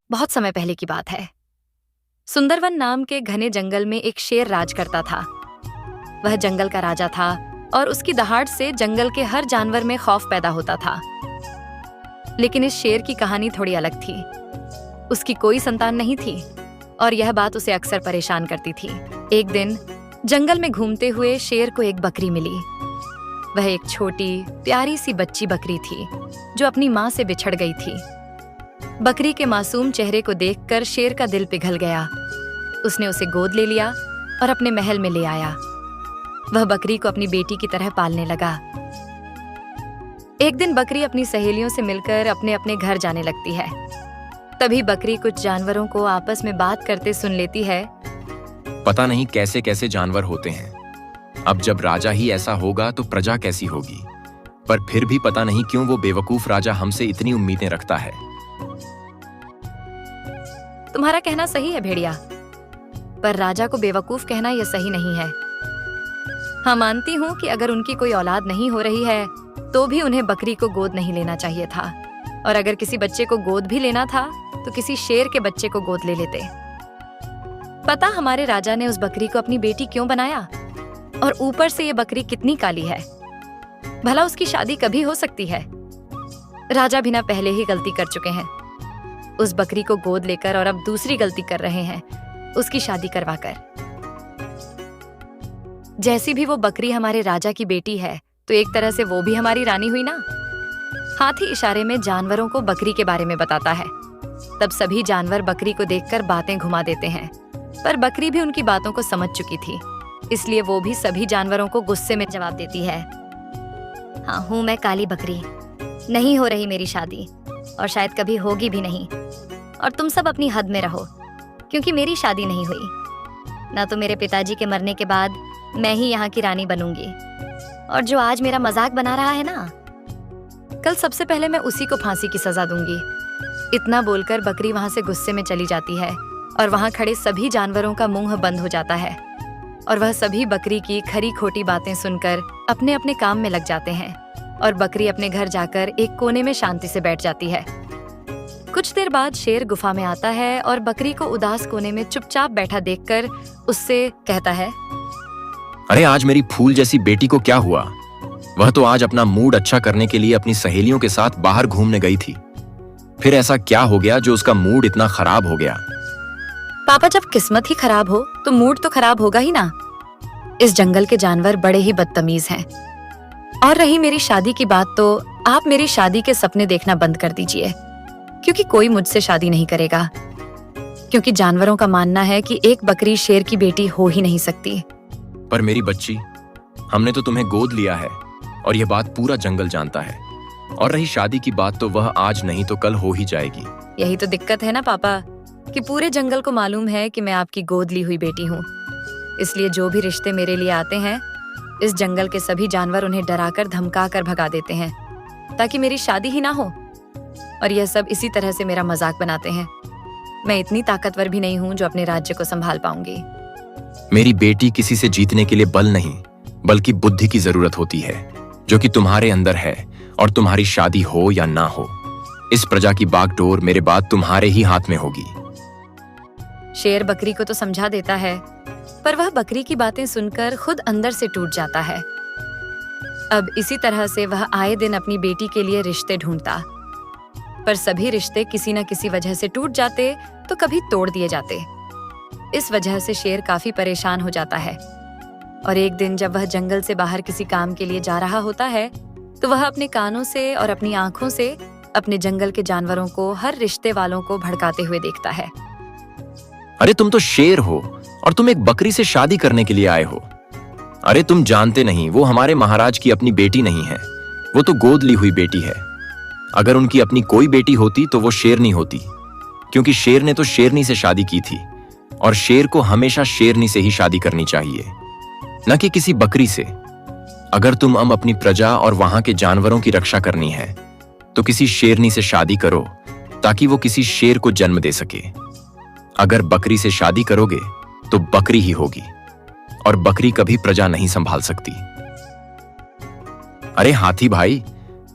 बहुत समय पहले की बात है। सुंदरवन नाम के घने जंगल में एक शेर राज करता था। वह जंगल का राजा था और उसकी दहाड़ से जंगल के हर जानवर में खौफ पैदा होता था। लेकिन इस शेर की कहानी थोड़ी अलग थी। उसकी कोई संतान नहीं थी और यह बात उसे अक्सर परेशान करती थी। एक दिन जंगल में घूमते हुए शेर को एक बकरी मिली। वह एक छोटी प्यारी सी बच्ची बकरी थी जो अपनी माँ से बिछड़ गई थी। बकरी के मासूम चेहरे को देखकर शेर का दिल पिघल गया। उसने उसे गोद ले लिया और अपने महल में ले आया। वह बकरी को अपनी बेटी की तरह पालने लगा। एक दिन बकरी अपनी सहेलियों से मिलकर अपने अपने घर जाने लगती है। तभी बकरी कुछ जानवरों को आपस में बात करते सुन लेती है। पता नहीं कैसे कैसे जानवर होते हैं। अब जब राजा ही ऐसा होगा तो प्रजा कैसी होगी। पर फिर भी पता नहीं क्यों वो बेवकूफ राजा हमसे इतनी उम्मीदें रखता है। तुम्हारा कहना सही है भेड़िया, पर राजा को बेवकूफ कहना यह सही नहीं है। हाँ, मानती हूँ कि अगर उनकी कोई औलाद नहीं हो रही है तो भी उन्हें बकरी को गोद नहीं लेना चाहिए था, और अगर किसी बच्चे को गोद भी लेना था तो किसी शेर के बच्चे को गोद ले लेते। पता हमारे राजा ने उस बकरी को अपनी बेटी क्यों बनाया? और ऊपर से ये बकरी कितनी काली है। भला उसकी शादी कभी हो सकती है? राजा बिना पहले ही गलती कर चुके हैं, उस बकरी को गोद लेकर, और अब दूसरी गलती कर रहे हैं, उसकी शादी करवाकर। जैसी भी वो बकरी हमारे राजा की बेटी है तो एक तरह से वो भी हमारी रानी हुई ना। हाथी इशारे में जानवरों को बकरी के बारे में बताता है। तब सभी जानवर बकरी को देखकर बातें घुमा देते हैं, पर बकरी भी उनकी बातों को समझ चुकी थी, इसलिए वो भी सभी जानवरों को गुस्से में जवाब देती है। हाँ, हूँ मैं काली बकरी, नहीं हो रही मेरी शादी, और शायद कभी होगी भी नहीं। और तुम सब अपनी हद में रहो, क्योंकि मेरी शादी नहीं हुई। ना तो मेरे पिताजी के मरने के बाद मैं ही यहाँ की रानी बनूंगी, और जो आज मेरा मजाक बना रहा है ना, कल सबसे पहले मैं उसी को फांसी की सजा दूंगी। इतना बोलकर बकरी वहां से गुस्से में चली जाती है और वहां खड़े सभी जानवरों का मुंह बंद हो जाता है, और वह सभी बकरी की खरी खोटी बातें सुनकर अपने अपने काम में लग जाते हैं, और बकरी अपने घर जाकर एक कोने में शांति से बैठ जाती है। कुछ देर बाद शेर गुफा में आता है और बकरी को उदास कोने में चुपचाप बैठा देखकर उससे कहता है, अरे आज मेरी फूल जैसी बेटी को क्या हुआ? वह तो आज अपना मूड अच्छा करने के लिए अपनी सहेलियों के साथ बाहर घूमने गई थी। फिर ऐसा क्या हो गया जो उसका मूड इतना खराब हो गया? पापा, जब किस्मत ही खराब हो तो मूड तो खराब होगा ही ना। इस जंगल के जानवर बड़े ही बदतमीज हैं। और रही मेरी शादी की बात, तो आप मेरी शादी के सपने देखना बंद कर दीजिए, क्योंकि कोई मुझसे शादी नहीं करेगा। क्योंकि जानवरों का मानना है कि एक बकरी शेर की बेटी हो ही नहीं सकती। पर मेरी बच्ची, हमने तो तुम्हें गोद लिया है और यह बात पूरा जंगल जानता है। और रही शादी की बात, तो वह आज नहीं तो कल हो ही जाएगी। यही तो दिक्कत है ना पापा, कि पूरे जंगल को मालूम है कि मैं आपकी गोद ली हुई बेटी हूँ। इसलिए जो भी रिश्ते मेरे लिए आते हैं, इस जंगल के सभी जानवर उन्हें डराकर धमकाकर भगा देते हैं, ताकि मेरी शादी ही ना हो। और यह सब इसी तरह से मेरा मजाक बनाते हैं। मैं इतनी ताकतवर भी नहीं हूँ जो अपने राज्य को संभाल पाऊंगी। मेरी बेटी, किसी से जीतने के लिए बल नहीं बल्कि बुद्धि की जरूरत होती है, जो कि तुम्हारे अंदर है। और तुम्हारी शादी हो या ना हो, इस प्रजा की बागडोर मेरे बाद तुम्हारे ही हाथ में होगी। शेर बकरी को तो समझा देता है, पर वह बकरी की बातें सुनकर खुद अंदर से टूट जाता है। अब इसी तरह से वह आए दिन अपनी बेटी के लिए रिश्ते ढूंढता, पर सभी रिश्ते किसी न किसी वजह से टूट जाते तो कभी तोड़ दिए जाते। इस वजह से शेर काफी परेशान हो जाता है। और एक दिन जब वह जंगल से बाहर किसी काम के लिए जा रहा होता है, तो वह अपने कानों से और अपनी आंखों से अपने जंगल के जानवरों को, हर रिश्ते वालों को भड़काते हुए देखता है। अरे तुम तो शेर हो और तुम एक बकरी से शादी करने के लिए आए हो। अरे तुम जानते नहीं, वो हमारे महाराज की अपनी बेटी नहीं है, वो तो गोद ली हुई बेटी है। अगर उनकी अपनी कोई बेटी होती तो वो शेरनी होती, क्योंकि शेर ने तो शेरनी से शादी की थी, और शेर को हमेशा शेरनी से ही शादी करनी चाहिए, न कि किसी बकरी से। अगर तुम अपनी प्रजा और वहां के जानवरों की रक्षा करनी है तो किसी शेरनी से शादी करो, ताकि वो किसी शेर को जन्म दे सके। अगर बकरी से शादी करोगे तो बकरी ही होगी, और बकरी कभी प्रजा नहीं संभाल सकती। अरे हाथी भाई,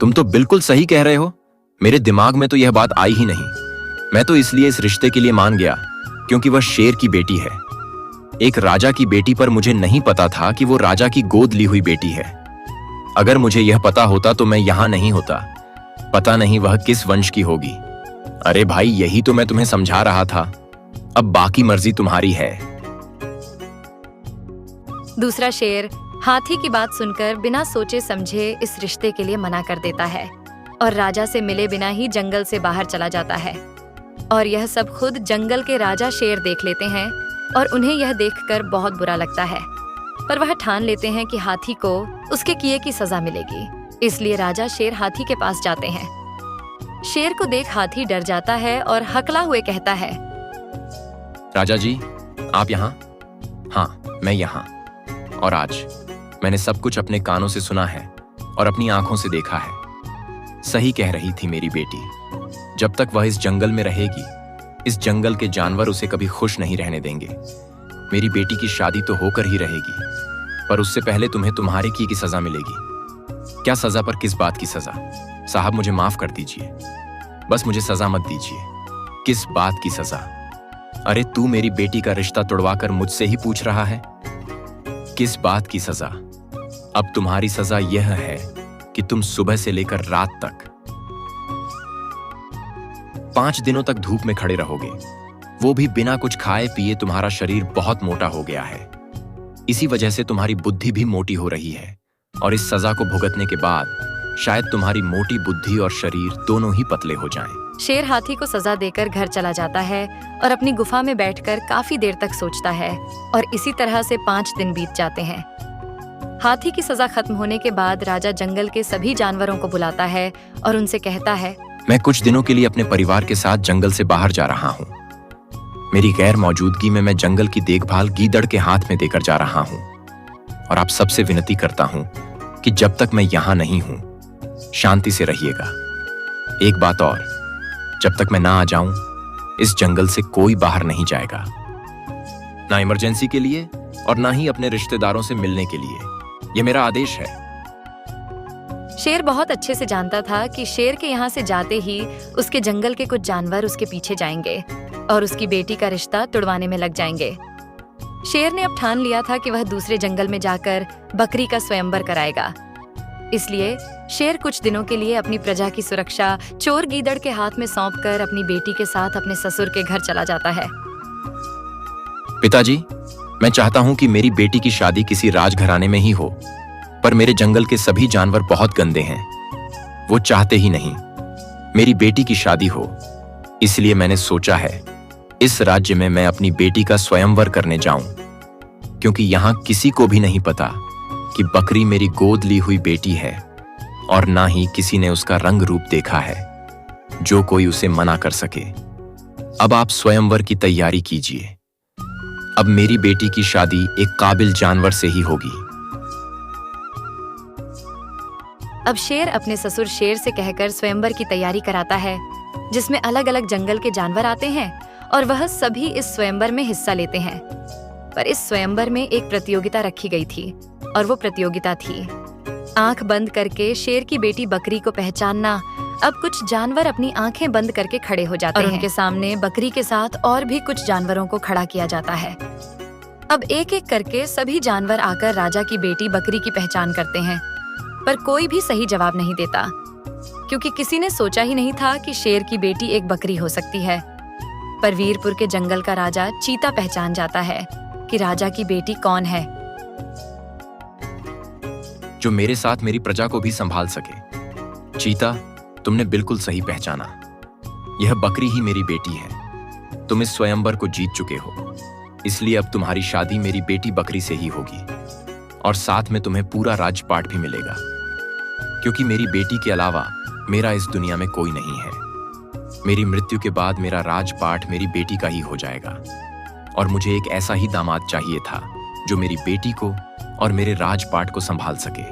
तुम तो बिल्कुल सही कह रहे हो। मेरे दिमाग में तो यह बात आई ही नहीं। मैं तो इसलिए इस रिश्ते के लिए मान गया क्योंकि वह शेर की बेटी है, एक राजा की बेटी, पर मुझे नहीं पता था कि वो राजा की गोद ली हुई बेटी है। अगर मुझे यह पता होता तो मैं यहां नहीं होता। पता नहीं वह किस वंश की होगी। अरे भाई, यही तो मैं तुम्हें समझा रहा था। अब बाकी मर्जी तुम्हारी है। दूसरा शेर हाथी की बात सुनकर बिना सोचे समझे इस रिश्ते के लिए मना कर देता है और राजा से मिले बिना ही जंगल से बाहर चला जाता है। और यह सब खुद जंगल के राजा शेर देख लेते हैं और उन्हें यह देखकर बहुत बुरा लगता है, पर वह ठान लेते हैं कि हाथी को उसके किए की सजा मिलेगी। इसलिए राजा शेर हाथी के पास जाते हैं। शेर को देख हाथी डर जाता है और हकला हुए कहता है, राजा जी, आप यहाँ? हाँ, मैं यहाँ। और आज मैंने सब कुछ अपने कानों से सुना है और अपनी आंखों से देखा है। सही कह रही थी मेरी बेटी। जब तक वह इस जंगल में रहेगी, इस जंगल के जानवर उसे कभी खुश नहीं रहने देंगे। मेरी बेटी की शादी तो होकर ही रहेगी, पर उससे पहले तुम्हें तुम्हारे किए की सजा मिलेगी। क्या सजा? पर किस बात की सजा? साहब, मुझे माफ कर दीजिए, बस मुझे सजा मत दीजिए। किस बात की सजा? अरे तू मेरी बेटी का रिश्ता तोड़वाकर मुझसे ही पूछ रहा है? किस बात की सजा? अब तुम्हारी सजा यह है कि तुम सुबह से लेकर रात तक 5 दिनों तक धूप में खड़े रहोगे, वो भी बिना कुछ खाए पिए। तुम्हारा शरीर बहुत मोटा हो गया है, इसी वजह से तुम्हारी बुद्धि भी मोटी हो रही है। और इस सजा को भुगतने के बाद शायद तुम्हारी मोटी बुद्धि और शरीर दोनों ही पतले हो जाएं। शेर हाथी को सजा देकर घर चला जाता है और अपनी गुफा में बैठकर काफी देर तक सोचता है और इसी तरह से 5 दिन बीत जाते हैं। हाथी की सजा खत्म होने के बाद राजा जंगल के सभी जानवरों को बुलाता है और उनसे कहता है, मैं कुछ दिनों के लिए अपने परिवार के साथ जंगल से बाहर जा रहा हूँ। मेरी गैर मौजूदगी में मैं जंगल की देखभाल गीदड़ के हाथ में देकर जा रहा हूँ। और आप सबसे विनती करता हूँ कि जब तक मैं यहाँ नहीं हूँ, शांति से रहिएगा। एक बात और, जब तक मैं ना आ जाऊं, इस जंगल से कोई बाहर नहीं जाएगा, ना इमरजेंसी के लिए और ना ही अपने रिश्तेदारों से मिलने के लिए। यह मेरा आदेश है। शेर बहुत अच्छे से जानता था कि शेर के यहाँ से जाते ही उसके जंगल के कुछ जानवर उसके पीछे जाएंगे और उसकी बेटी का रिश्ता तुड़वाने में लग जाएंगे। शेर ने अब ठान लिया था कि वह दूसरे जंगल में जाकर बकरी का स्वयंवर कराएगा। इसलिए शेर कुछ दिनों के लिए अपनी प्रजा की सुरक्षा चोर गीदड़ के हाथ में सौंपकर अपनी बेटी के साथ अपने ससुर के घर चला जाता है। पिताजी, मैं चाहता हूं कि मेरी बेटी की शादी किसी राजघराने में ही हो, पर मेरे जंगल के सभी जानवर बहुत गंदे हैं। वो चाहते ही नहीं मेरी बेटी की शादी हो। इसलिए मैंने सोचा है इस राज्य में मैं अपनी बेटी का स्वयंवर करने जाऊं, क्योंकि यहां किसी को भी नहीं पता कि बकरी मेरी गोद ली हुई बेटी है और ना ही किसी ने उसका रंग रूप देखा है जो कोई उसे मना कर सके। अब आप स्वयंवर की तैयारी कीजिए। अब मेरी बेटी की शादी एक काबिल जानवर से ही होगी। अब शेर अपने ससुर शेर से कहकर स्वयंवर की तैयारी कराता है, जिसमें अलग अलग जंगल के जानवर आते हैं और वह सभी इस स्वयंवर में हिस्सा लेते हैं। पर इस स्वयंवर में एक प्रतियोगिता रखी गई थी और वो प्रतियोगिता थी आंख बंद करके शेर की बेटी बकरी को पहचानना। अब कुछ जानवर अपनी आंखें बंद करके खड़े हो जाते हैं और उनके सामने बकरी के साथ और भी कुछ जानवरों को खड़ा किया जाता है। अब एक एक करके सभी जानवर आकर राजा की बेटी बकरी की पहचान करते हैं, पर कोई भी सही जवाब नहीं देता, क्योंकि किसी ने सोचा ही नहीं था कि शेर की बेटी एक बकरी हो सकती है। पर वीरपुर के जंगल का राजा चीता पहचान जाता है कि राजा की बेटी कौन है, जो मेरे साथ मेरी प्रजा को भी संभाल सके। चीता, तुमने बिल्कुल सही पहचाना। यह बकरी ही मेरी बेटी है। तुम इस स्वयंवर को जीत चुके हो, इसलिए अब तुम्हारी शादी मेरी बेटी बकरी से ही होगी और साथ में तुम्हें पूरा राजपाट भी मिलेगा, क्योंकि मेरी बेटी के अलावा मेरा इस दुनिया में कोई नहीं है। मेरी मृत्यु के बाद मेरा राजपाट मेरी बेटी का ही हो जाएगा और मुझे एक ऐसा ही दामाद चाहिए था जो मेरी बेटी को और मेरे राजपाट को संभाल सके।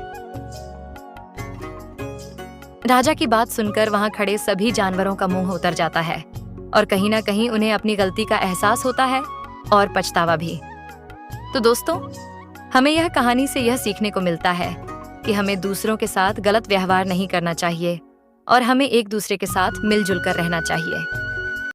राजा की बात सुनकर वहां खड़े सभी जानवरों का मुंह उतर जाता है और कहीं ना कहीं उन्हें अपनी गलती का एहसास होता है और पछतावा भी। तो दोस्तों, हमें यह कहानी से यह सीखने को मिलता है कि हमें दूसरों के साथ गलत व्यवहार नहीं करना चाहिए और हमें एक दूसरे के साथ मिलजुल कर रहना चाहिए।